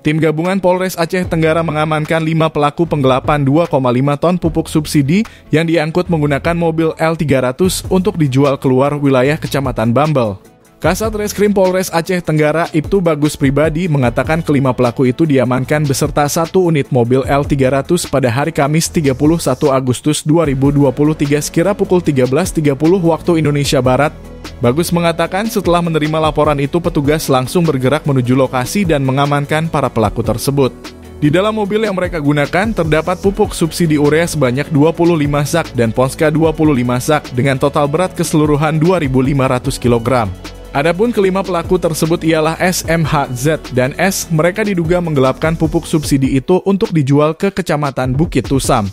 Tim gabungan Polres Aceh Tenggara mengamankan 5 pelaku penggelapan 2,5 ton pupuk subsidi yang diangkut menggunakan mobil L300 untuk dijual keluar wilayah Kecamatan Bambel. Kasat Reskrim Polres Aceh Tenggara Ibtu Bagus Pribadi mengatakan kelima pelaku itu diamankan beserta 1 unit mobil L300 pada hari Kamis 31 Agustus 2023 sekira pukul 13.30 waktu Indonesia Barat. Bagus mengatakan setelah menerima laporan itu petugas langsung bergerak menuju lokasi dan mengamankan para pelaku tersebut. Di dalam mobil yang mereka gunakan terdapat pupuk subsidi urea sebanyak 25 sak dan Ponska 25 sak dengan total berat keseluruhan 2.500 kg. Adapun kelima pelaku tersebut ialah S, M, H, Z, dan S. Mereka diduga menggelapkan pupuk subsidi itu untuk dijual ke Kecamatan Bukit Tusam.